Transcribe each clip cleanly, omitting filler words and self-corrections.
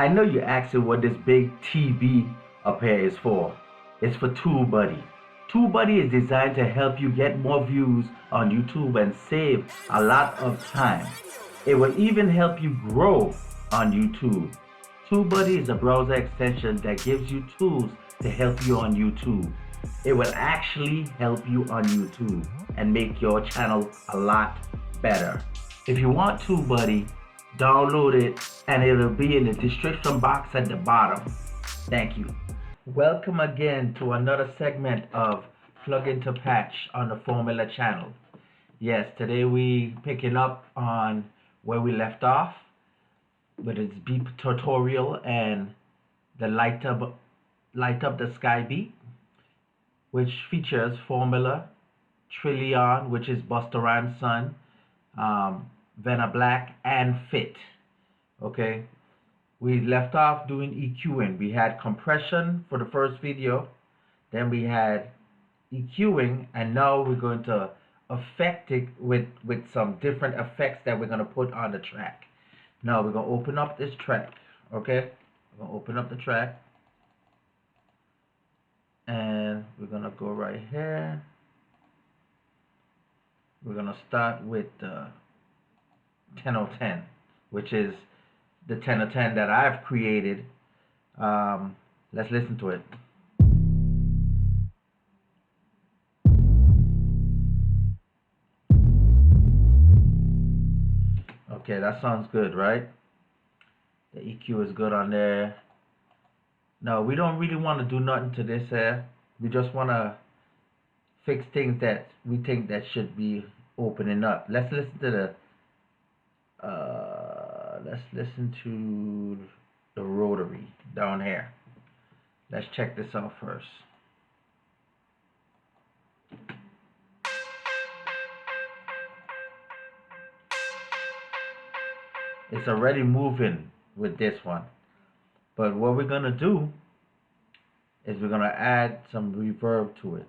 I know you're asking what this big TV up here is for. It's for TubeBuddy. TubeBuddy is designed to help you get more views on YouTube and save a lot of time. It will even help you grow on YouTube. TubeBuddy is a browser extension that gives you tools to help you on YouTube. It will actually help you on YouTube and make your channel a lot better. If you want TubeBuddy, download it and it'll be in the description box at the bottom. Thank you. Welcome again to another segment of Plug into Patch on the Formula channel. Yes, today we picking up on where we left off with its beat tutorial and the light up the sky beat, which features Formula, Trillian, which is Busta son, Venoblaq, and Fitt. Okay, we left off doing EQing. We had compression for the first video, then we had EQing, and now we're going to affect it with some different effects that we're going to put on the track. Now we're going to open up this track. Okay, we're going to open up the track, and we're going to go right here. We're going to start with 10/10, which is the 10/10 that I've created. Let's listen to it. Okay, that sounds good, right? The EQ is good on there. Now, we don't really want to do nothing to this here. We just want to fix things that we think that should be opening up. Let's listen to the rotary down here. Let's check this out first. It's already moving with this one, but what we're gonna do is we're gonna add some reverb to it.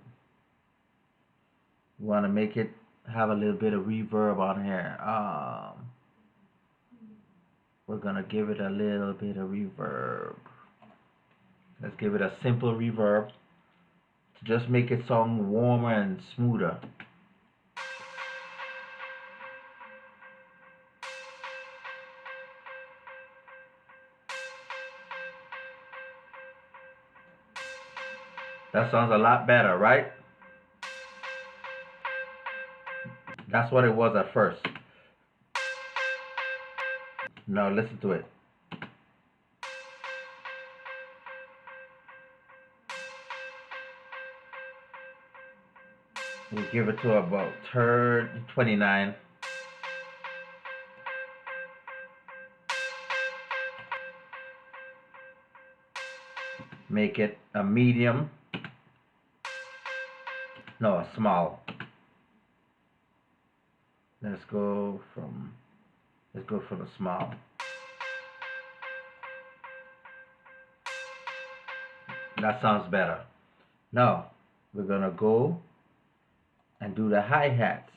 We want to make it have a little bit of reverb on here. We're gonna give it a little bit of reverb. Let's give it a simple reverb to just make it sound warmer and smoother. That sounds a lot better, right? That's what it was at first. Now listen to it. We give it to about 29. Make it a medium. No, a small. Let's go from the small. That sounds better. Now we're gonna go and do the hi-hats.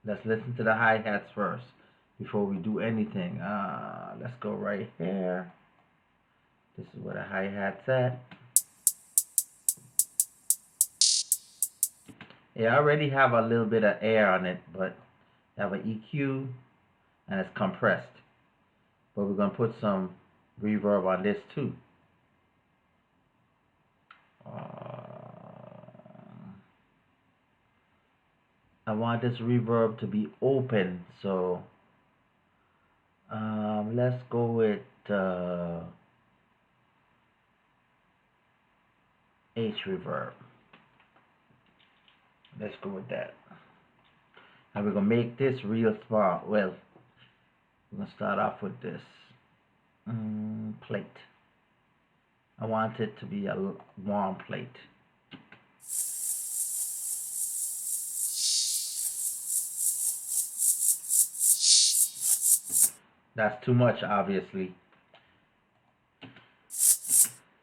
Let's listen to the hi-hats first before we do anything. Let's go right here. This is where the hi-hat's at. Yeah, I already have a little bit of air on it, but I have an EQ and it's compressed. But we're gonna put some reverb on this too. I want this reverb to be open, so let's go with H reverb. Let's go with that. And we're gonna make this real small. Well, we're gonna start off with this plate. I want it to be a warm plate. That's too much, obviously.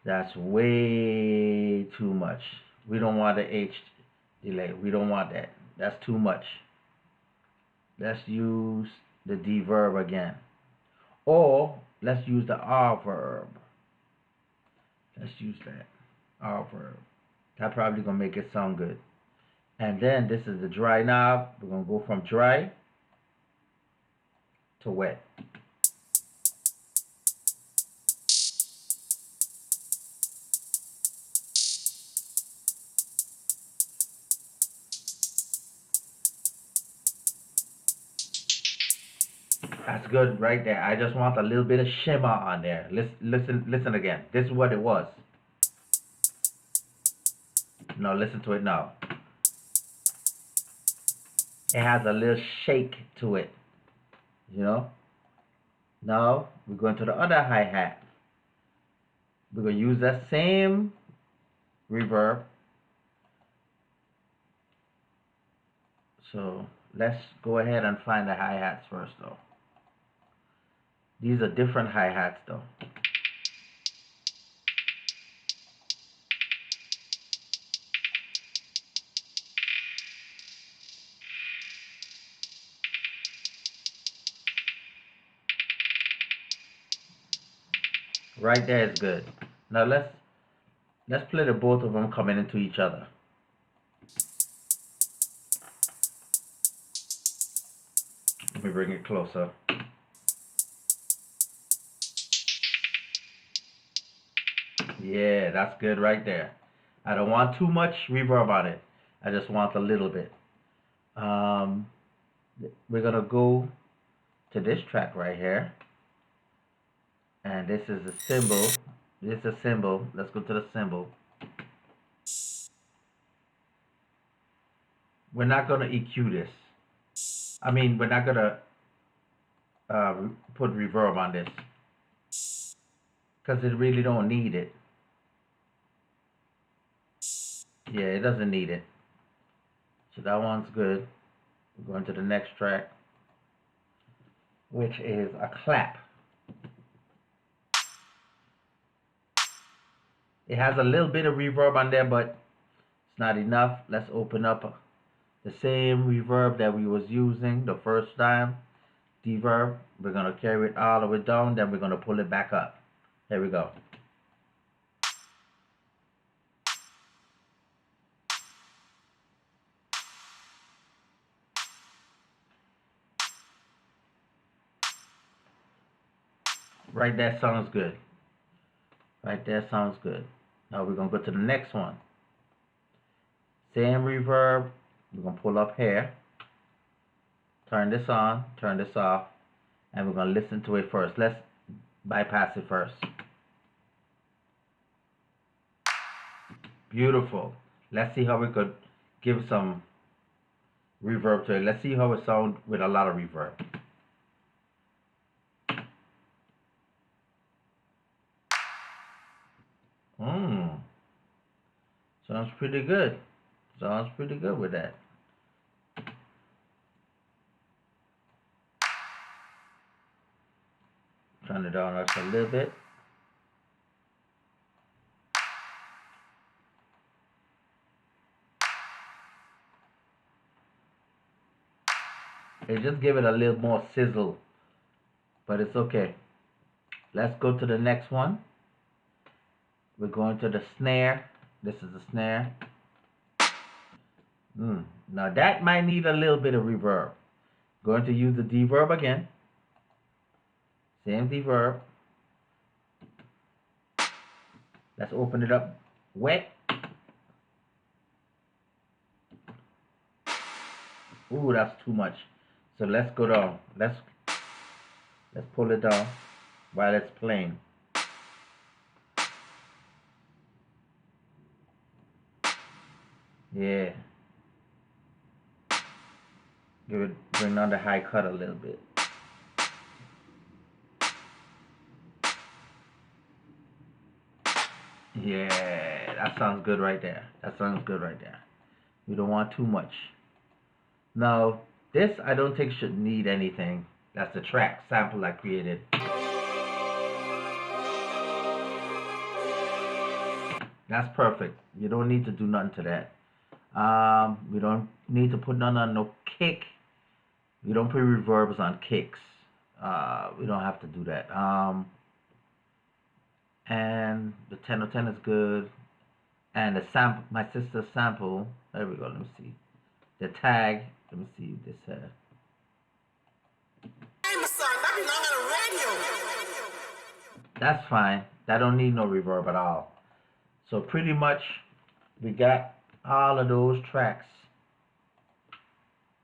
That's way too much. We don't want the H delay. We don't want that. That's too much. Let's use the deverb again. Or let's use the reverb. Let's use that reverb. That probably gonna make it sound good. And then this is the dry knob. We're gonna go from dry to wet. That's good right there. I just want a little bit of shimmer on there. Listen again. This is what it was. Now listen to it now. It has a little shake to it, you know. Now we're going to the other hi-hat. We're going to use that same reverb. So let's go ahead and find the hi-hats first though. These are different hi-hats though. Right there is good. Now let's play the both of them coming into each other. Let me bring it closer. Yeah, that's good right there. I don't want too much reverb on it. I just want a little bit. We're gonna go to this track right here. And this is a cymbal. This is a cymbal. Let's go to the cymbal. We're not gonna EQ this. I mean, we're not gonna put reverb on this because it really don't need it. Yeah, it doesn't need it. So that one's good. We're going to the next track, which is a clap. It has a little bit of reverb on there, but it's not enough. Let's open up the same reverb that we was using the first time. Deverb. We're gonna carry it all the way down, then we're gonna pull it back up. Here we go. Right there sounds good. Right there sounds good. Now we're gonna go to the next one. Same reverb. We're gonna pull up here. Turn this on, turn this off, and we're gonna listen to it first. Let's bypass it first. Beautiful. Let's see how we could give some reverb to it. Let's see how it sounds with a lot of reverb. Sounds pretty good. Sounds pretty good with that. Turn it down just a little bit. It just give it a little more sizzle, but it's okay. Let's go to the next one. We're going to the snare. This is the snare. Now that might need a little bit of reverb. Going to use the deverb again. Same deverb. Let's open it up wet. Ooh, that's too much. So let's go down. Let's pull it down while it's playing. Yeah. Bring down the high cut a little bit. Yeah, that sounds good right there. That sounds good right there. We don't want too much. Now, this I don't think should need anything. That's the track sample I created. That's perfect. You don't need to do nothing to that. We don't need to put none on no kick. We don't put reverbs on kicks. We don't have to do that. And the 10/10 is good. And the sample, my sister's sample. There we go. Let me see the tag. Let me see this. That's fine. That don't need no reverb at all. So pretty much, we got all of those tracks.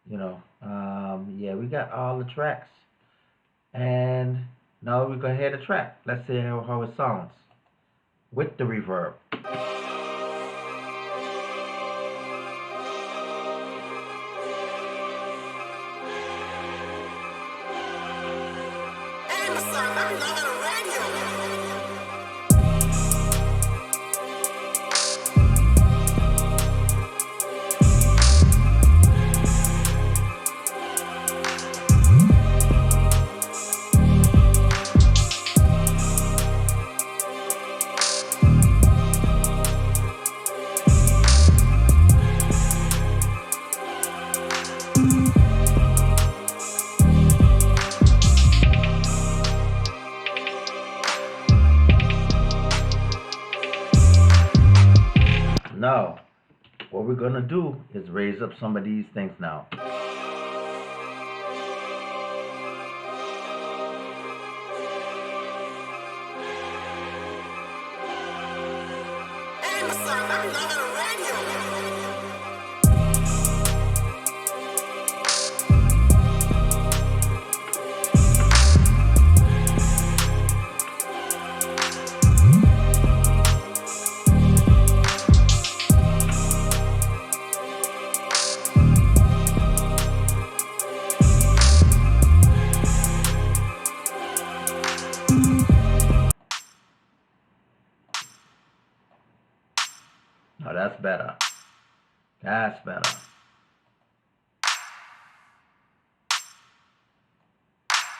Yeah, we got all the tracks. And now we're gonna hear the track. Let's see how it sounds with the reverb. Now, what we're gonna do is raise up some of these things now. Oh, that's better. That's better.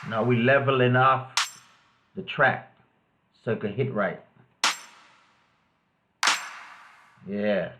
Now we leveling off the track so it can hit right. Yeah.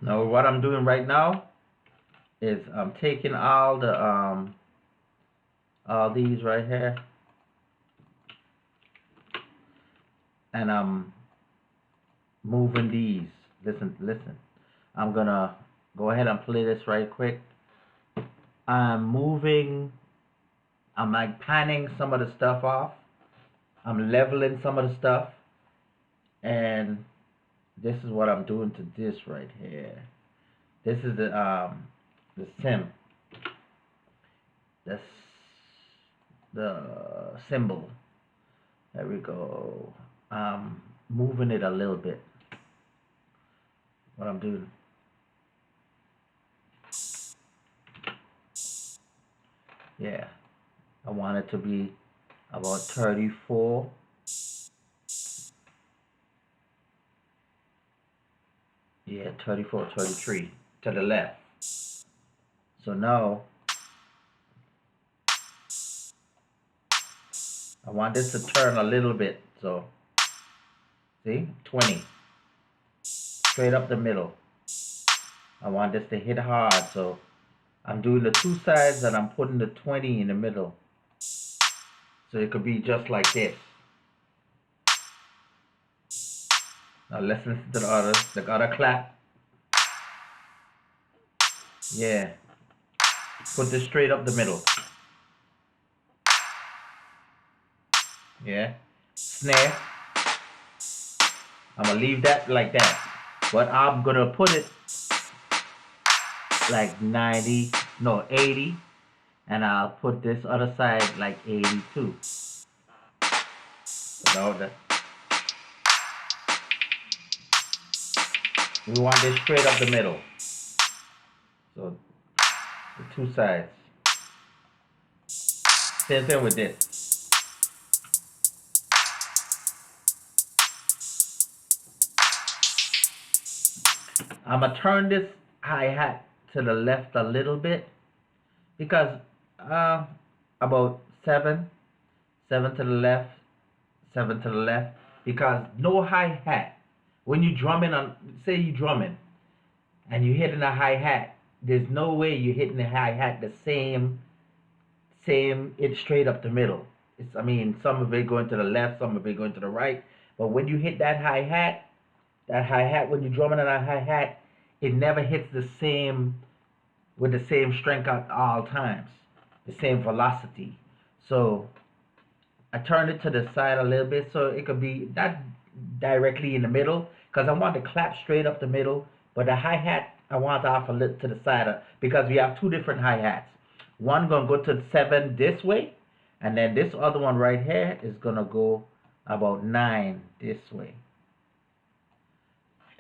Now what I'm doing right now is I'm taking all these right here and I'm moving these. Listen. I'm gonna go ahead and play this right quick. I'm like panning some of the stuff off. I'm leveling some of the stuff, and this is what I'm doing to this right here. This is the sim. That's the symbol. There we go. I'm moving it a little bit. What I'm doing. Yeah. I want it to be about 34. Yeah, 34, 33 to the left. So now I want this to turn a little bit. So, see? 20. Straight up the middle. I want this to hit hard. So, I'm doing the two sides and I'm putting the 20 in the middle. So it could be just like this. Now let's listen to the other clap. Yeah. Put this straight up the middle. Yeah. Snare. I'm gonna leave that like that. But I'm gonna put it like 90, no 80. And I'll put this other side like 82. So that, we want this straight up the middle. So the two sides. Same thing with this. I'm gonna turn this hi-hat to the left a little bit because about 7 to the left, 7 to the left, because no hi-hat. When you drumming on, say you drumming and you hitting a hi-hat, there's no way you're hitting the hi-hat the same it straight up the middle. It's, I mean, some of it going to the left, some of it going to the right, but when you hit that hi-hat, when you're drumming on a hi-hat, it never hits the same, with the same strength at all times, the same velocity. So I turned it to the side a little bit so it could be not directly in the middle, because I want to clap straight up the middle, but the hi-hat I want off a little to the side because we have two different hi-hats. One gonna go to 7 this way, and then this other one right here is gonna go about 9 this way.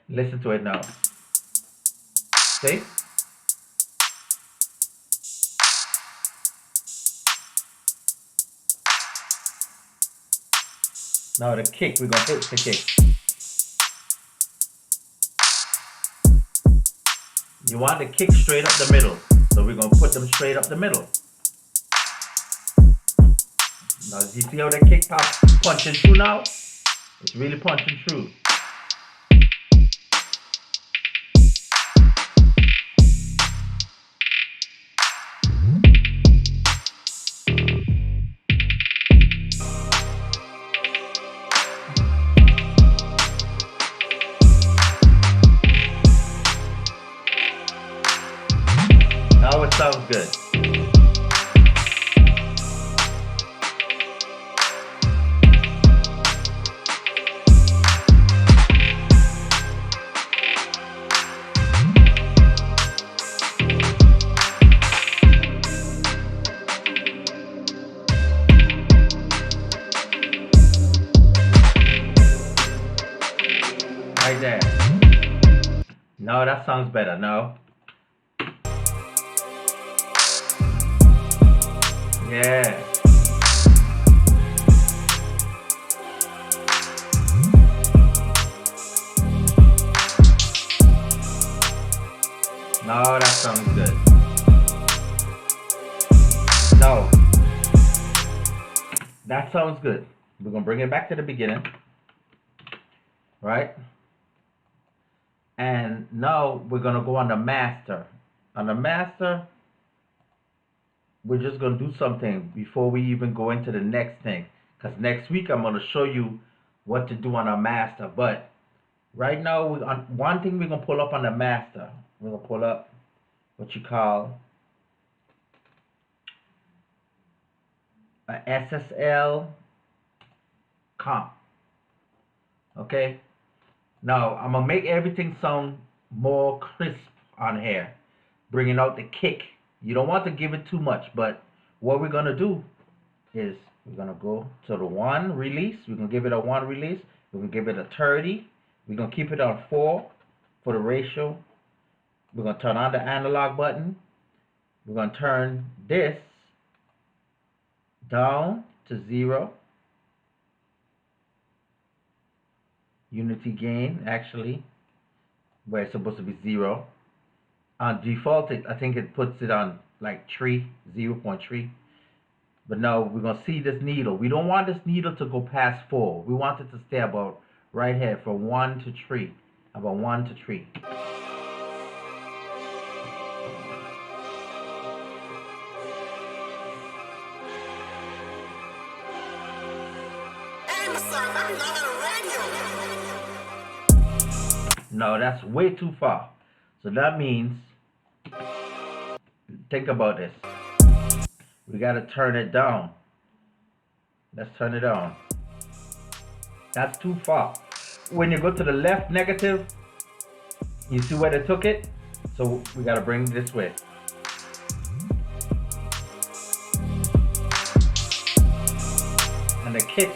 Listen to it now. See? Now the kick, we're gonna hit the kick. You want the kick straight up the middle, so we're gonna put them straight up the middle. Now, you see how the kick pop punching through now? It's really punching through. Now it sounds good. Right there. No, that sounds better. No. Yeah. No, that sounds good. No. That sounds good. We're going to bring it back to the beginning. Right? And now we're going to go on the master. On the master, we're just going to do something before we even go into the next thing. Because next week I'm going to show you what to do on our master. But right now, one thing we're going to pull up on the master. We're going to pull up what you call a SSL comp. Okay? Now, I'm going to make everything sound more crisp on here. Bringing out the kick. You don't want to give it too much, but what we're going to do is we're going to go to the 1 release. We're going to give it a 1 release. We're going to give it a 30. We're going to keep it on 4 for the ratio. We're going to turn on the analog button. We're going to turn this down to 0. Unity gain, actually, where it's supposed to be 0. On default, I think it puts it on like 0.3. But now we're gonna see this needle. We don't want this needle to go past 4. We want it to stay about right here from 1 to 3. About 1 to 3. No, that's way too far. So that means, think about this. We gotta turn it down. Let's turn it down. That's too far. When you go to the left negative, you see where they took it? So we gotta bring it this way. And the kick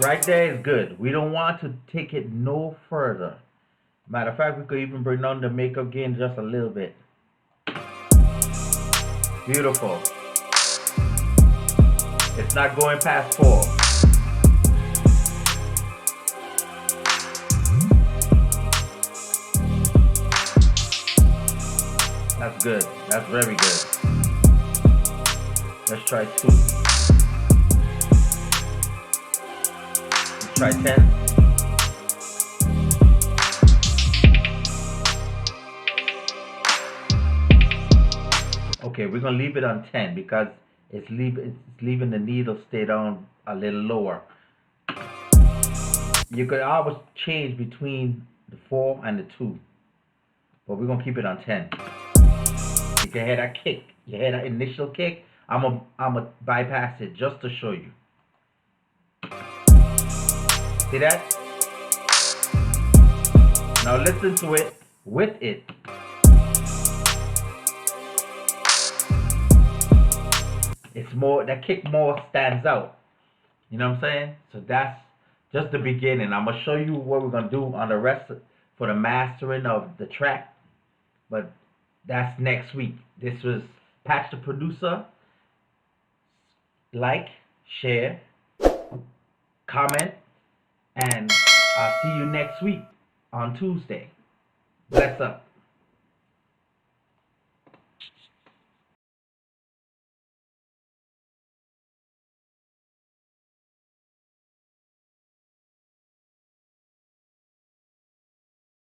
right there is good. We don't want to take it no further. Matter of fact, we could even bring down the makeup gain just a little bit. Beautiful. It's not going past 4. That's good. That's very good. Let's try 2. Let's try 10. Okay, we're gonna leave it on 10 because it's leaving the needle stay down a little lower. You could always change between the 4 and the 2, but we're gonna keep it on 10. You can hear that kick. You hear that initial kick? I'm a bypass it just to show you. See that? Now listen to it with it. It's more, that kick more stands out. You know what I'm saying? So that's just the beginning. I'm gonna show you what we're gonna do on the rest for the mastering of the track, but that's next week. This was Patch Da Produsah. Like, share, comment, and I'll see you next week on Tuesday. Bless up.